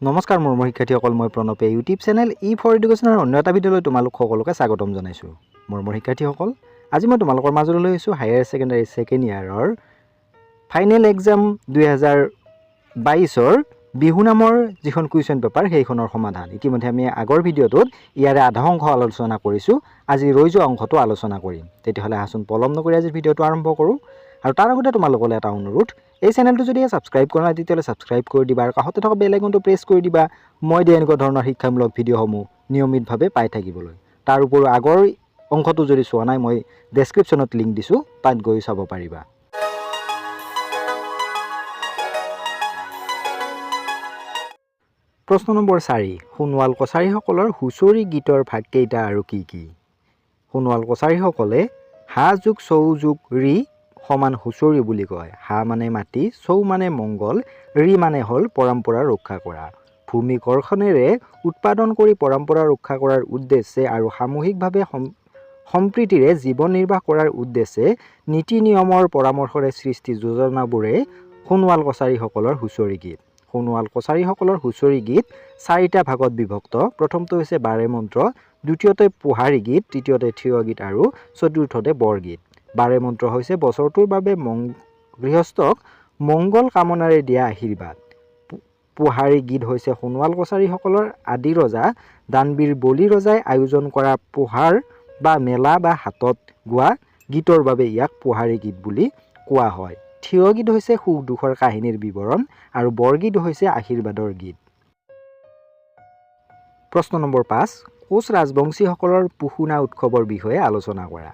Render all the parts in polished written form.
নমস্কাৰ মোৰ শিক্ষাৰ্থীসকল, মই প্ৰণৱে ইউটিউব চেনেল ফৰ এডুকেশ্যনৰ অন্য এটা ভিডিঅ'লৈ তোমালোক সকলোকে স্বাগতম জনাইছোঁ। মোৰ শিক্ষাৰ্থীসকল, আজি মই তোমালোকৰ মাজলৈ লৈ আহিছোঁ হায়াৰ ছেকেণ্ডাৰী ছেকেণ্ড ইয়াৰৰ ফাইনেল এক্সাম 2022ৰ বিহু নামৰ যিখন কুৱেশ্যন পেপাৰ সেইখনৰ সমাধান। ইতিমধ্যে আমি আগৰ ভিডিঅ'টোত ইয়াৰে আধা অংশ আলোচনা কৰিছোঁ। আজি ৰৈ যোৱা অংশটো আলোচনা কৰিম। তেতিয়াহ'লে আহচোন পলম নকৰি আজিৰ ভিডিঅ'টো আৰম্ভ কৰোঁ। আৰু তাৰ আগতে তোমালোকলৈ এটা অনুৰোধ, এই চেনেলটো যদি ছাবস্ক্ৰাইব কৰা নাই তেতিয়াহ'লে ছাবস্ক্ৰাইব কৰি দিবা আৰু কাষতে থকা বেল আইকনটো প্ৰেছ কৰি দিবা মই দিয়া এনেকুৱা ধৰণৰ শিক্ষামূলক ভিডিঅ'সমূহ নিয়মিতভাৱে পাই থাকিবলৈ। তাৰ উপৰিও আগৰ অংশটো যদি চোৱা নাই মই ডেছক্ৰিপশ্যনত লিংক দিছোঁ, তাত গৈ চাব পাৰিবা। প্ৰশ্ন নম্বৰ 4, সোণোৱাল কছাৰীসকলৰ হুঁচৰি গীতৰ ভাগকেইটা আৰু কি কি? সোণোৱাল কছাৰীসকলে হা যোগ চৌ যোগ ৰি সমান হুঁচৰি বুলি কয়। হা মানে মাটি, চৌ মানে মংগল, ৰি মানে হ'ল পৰম্পৰা ৰক্ষা কৰা। ভূমি কৰ্ষণেৰে উৎপাদন কৰি পৰম্পৰা ৰক্ষা কৰাৰ উদ্দেশ্যে আৰু সামূহিকভাৱে সম্প্ৰীতিৰে জীৱন নিৰ্বাহ কৰাৰ উদ্দেশ্যে নীতি নিয়মৰ পৰামৰ্শৰে সৃষ্টি যোজনাবোৰে সোণোৱাল কছাৰীসকলৰ হুঁচৰি গীত। সোণোৱাল কছাৰীসকলৰ হুঁচৰি গীত 4টা ভাগত বিভক্ত। প্ৰথমটো হৈছে বাৰে মন্ত্ৰ, দ্বিতীয়তে পোহাৰী গীত, তৃতীয়তে থিয় গীত আৰু চতুৰ্থতে বৰগীত। বাৰে মন্ত্ৰ হৈছে বছৰটোৰ বাবে গৃহস্থক মংগল কামনাৰে দিয়া আশীৰ্বাদ। পোহাৰী গীত হৈছে সোণোৱাল কছাৰীসকলৰ আদি ৰজা দানবীৰ বলি ৰজাই আয়োজন কৰা পোহাৰ বা মেলা বা হাতত গোৱা গীতৰ বাবে ইয়াক পোহাৰী গীত বুলি কোৱা হয়। থিয় গীত হৈছে সুখ দুখৰ কাহিনীৰ বিৱৰণ আৰু বৰগীত হৈছে আশীৰ্বাদৰ গীত। প্ৰশ্ন নম্বৰ 5, কোচ ৰাজবংশীসকলৰ পুহুনা উৎসৱৰ বিষয়ে আলোচনা কৰা।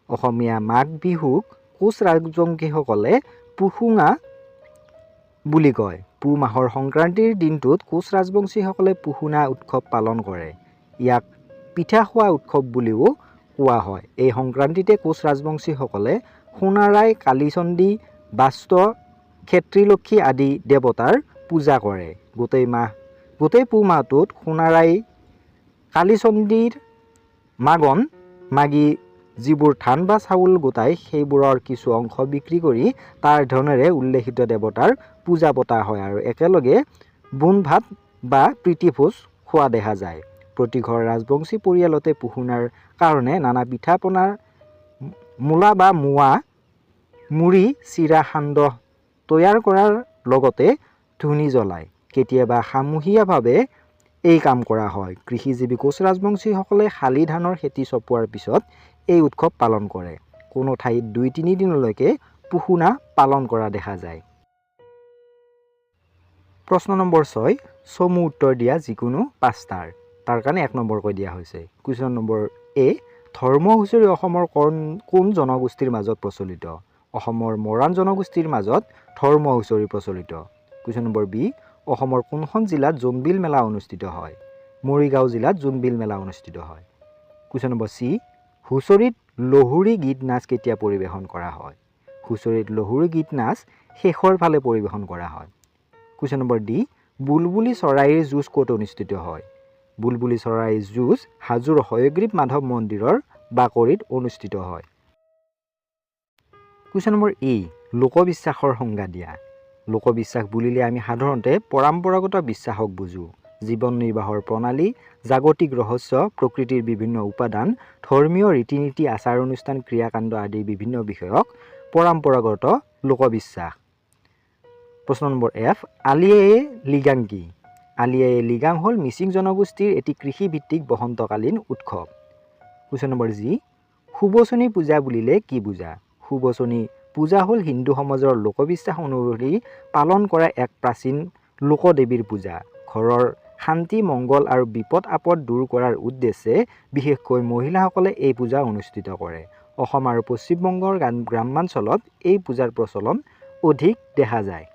অসমীয়া মাঘ বিহুক কোচ ৰাজবংশীসকলে পুহুঙা বুলি কয়। পুহ মাহৰ সংক্ৰান্তিৰ দিনটোত কোচ ৰাজবংশীসকলে পুহুনা উৎসৱ পালন কৰে। ইয়াক পিঠা খোৱা উৎসৱ বুলিও কোৱা হয়। এই সংক্ৰান্তিতে কোচ ৰাজবংশীসকলে সোণাৰাই, কালীচণ্ডী, বাস্ত, ক্ষেত্ৰীলক্ষী আদি দেৱতাৰ পূজা কৰে। গোটেই পুহ মাহটোত সোণাৰাই, কালীচণ্ডীৰ মাগন মাগি যিবোৰ ধান বা চাউল গোটাই সেইবোৰৰ কিছু অংশ বিক্ৰী কৰি তাৰ ধনেৰে উল্লেখিত দেৱতাৰ পূজা পতা হয় আৰু একেলগে বোন ভাত বা প্ৰীতিভোজ খোৱা দেখা যায়। প্ৰতি ঘৰ ৰাজবংশী পৰিয়ালতে পুহুনাৰ কাৰণে নানা পিঠা পনাৰ মূলা বা মোৱা, মুড়ি, চিৰা, সান্দহ তৈয়াৰ কৰাৰ লগতে ধুনি জ্বলায়। কেতিয়াবা সামূহিকভাৱে এই কাম কৰা হয়। কৃষিজীৱী কোচ ৰাজবংশীসকলে শালি ধানৰ খেতি চপোৱাৰ পিছত এই উৎসৱ পালন কৰে। কোনো ঠাইত 2-3 দিনলৈকে পুহুনা পালন কৰা দেখা যায়। প্ৰশ্ন নম্বৰ 6, চমু উত্তৰ দিয়া যিকোনো 5টাৰ। তাৰ কাৰণে 1 নম্বৰকৈ দিয়া হৈছে। কুৱেশ্যন নম্বৰ এ, ধৰ্ম হুঁচৰি অসমৰ কোন জনগোষ্ঠীৰ মাজত প্ৰচলিত? অসমৰ মৰাণ জনগোষ্ঠীৰ মাজত ধৰ্ম হুঁচৰি প্ৰচলিত। কুৱেশ্যন নম্বৰ বি, অসমৰ কোনখন জিলাত জোনবিল মেলা অনুষ্ঠিত হয়? মৰিগাঁও জিলাত জোনবিল মেলা অনুষ্ঠিত হয়। কুৱেশ্যন নম্বৰ চি, হুঁচৰিত লহুৰী গীত নাচ কেতিয়া পৰিৱেশন কৰা হয়? হুঁচৰিত লহুৰী গীত নাচ শেষৰ ফালে পৰিৱেশন কৰা হয়। কুৱেশ্যন নম্বৰ ডি, বুলবুলি চৰাইৰ যুঁজ ক'ত অনুষ্ঠিত হয়? বুলবুলি চৰাইৰ যুঁজ হাজোৰ হয়গ্ৰীৱ মাধৱ মন্দিৰৰ বাকৰিত অনুষ্ঠিত হয়। কুৱেশ্যন নম্বৰ ই, লোকবিশ্বাসৰ সংজ্ঞা দিয়া। লোকবিশ্বাস বুলিলে আমি সাধাৰণতে পৰম্পৰাগত বিশ্বাসক বুজোঁ। জীৱন নিৰ্বাহৰ প্ৰণালী, জাগতিক ৰহস্য, প্ৰকৃতিৰ বিভিন্ন উপাদান, ধৰ্মীয় ৰীতি নীতি, আচাৰ অনুষ্ঠান, ক্ৰিয়াকাণ্ড আদি বিভিন্ন বিষয়ক পৰম্পৰাগত লোকবিশ্বাস। প্ৰশ্ন নম্বৰ এফ, আলি আয়ে লৃগাং কি? আলি আয়ে লৃগাং হ'ল মিচিং জনগোষ্ঠীৰ এটি কৃষিভিত্তিক বসন্তকালীন উৎসৱ। কুৱেশ্যন নম্বৰ জি, সুবচনী পূজা বুলিলে কি বুজা? সুবচনী পূজা হ'ল হিন্দু সমাজৰ লোকবিশ্বাস অনুসৰি পালন কৰা এক প্ৰাচীন লোকদেৱীৰ পূজা। ঘৰৰ শান্তি, মংগল আৰু বিপদ আপদ দূৰ কৰাৰ উদ্দেশ্যে বিশেষকৈ মহিলাসকলে এই পূজা অনুষ্ঠিত কৰে। অসম আৰু পশ্চিমবংগৰ গ্ৰামাঞ্চলত এই পূজাৰ প্ৰচলন অধিক দেখা যায়।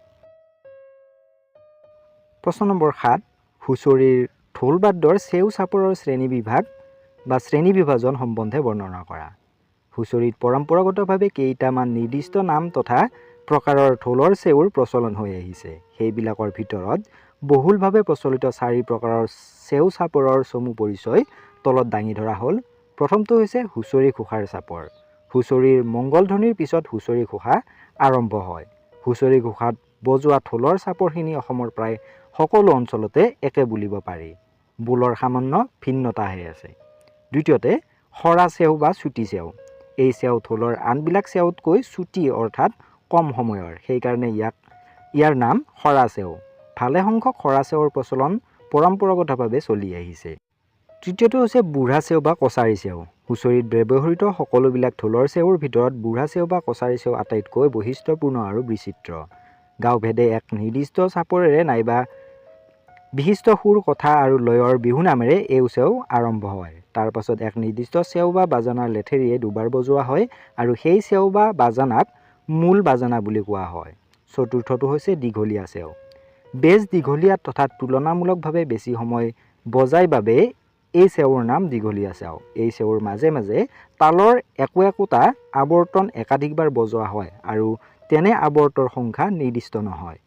প্ৰশ্ন নম্বৰ 7, হুঁচৰিৰ ঢোল বাদ্যৰ চেউ চাপৰৰ শ্ৰেণী বিভাজন সম্বন্ধে বৰ্ণনা কৰা। হুঁচৰিত পৰম্পৰাগতভাৱে কেইটামান নিৰ্দিষ্ট নাম তথা প্ৰকাৰৰ ঢোলৰ চেউৰ প্ৰচলন হৈ আহিছে। সেইবিলাকৰ ভিতৰত বহুলভাৱে প্ৰচলিত 4 প্ৰকাৰৰ চেউ চাপৰৰ চমু পৰিচয় তলত দাঙি ধৰা হ'ল। প্ৰথমটো হৈছে হুঁচৰি ঘোষাৰ চাপৰ। হুঁচৰিৰ মংগলধ্বনিৰ পিছত হুঁচৰি ঘোষা আৰম্ভ হয়। হুঁচৰি ঘোষাত বজোৱা ঢোলৰ চাপৰখিনি অসমৰ প্ৰায় সকলো অঞ্চলতে একে বুলিব পাৰি। বোলৰ সামান্য ভিন্নতাহে আছে। দ্বিতীয়তে সৰা চেও বা চুটি চেও। এই চেও থলৰ আনবিলাক চেওতকৈ চুটি অৰ্থাৎ কম সময়ৰ, সেইকাৰণে ইয়াৰ নাম সৰা চেও। ভালেসংখ্যক সৰা চেওৰ প্ৰচলন পৰম্পৰাগতভাৱে চলি আহিছে। তৃতীয়টো হৈছে বুঢ়া চেও বা কছাৰী চেও। হুঁচৰিত ব্যৱহৃত সকলোবিলাক ঢোলৰ চেওৰ ভিতৰত বুঢ়া চেও বা কছাৰী চেও আটাইতকৈ বৈশিষ্ট্যপূৰ্ণ আৰু বিচিত্ৰ। গাঁওভেদে এক নিৰ্দিষ্ট চাপৰেৰে নাইবা বিশিষ্ট সুৰ, কথা আৰু লয়ৰ বিহু নামেৰে এই চেও আৰম্ভ হয়। তাৰ পাছত এক নিৰ্দিষ্ট চেও বা বাজানাৰ লেঠেৰিয়ে দুবাৰ বজোৱা হয় আৰু সেই চেও বা বাজানাক মূল বাজানা বুলি কোৱা হয়। চতুৰ্থটো হৈছে দীঘলীয়া চেও। বেজ দীঘলীয়া তথা তুলনামূলকভাৱে বেছি সময় বজাই বাবে এই চেওৰ নাম দীঘলীয়া চেও। এই চেওৰ মাজে মাজে তালৰ একোটা আৱৰ্তন একাধিকবাৰ বজোৱা হয় আৰু তেনে আৱৰ্তৰ সংখ্যা নিৰ্দিষ্ট নহয়।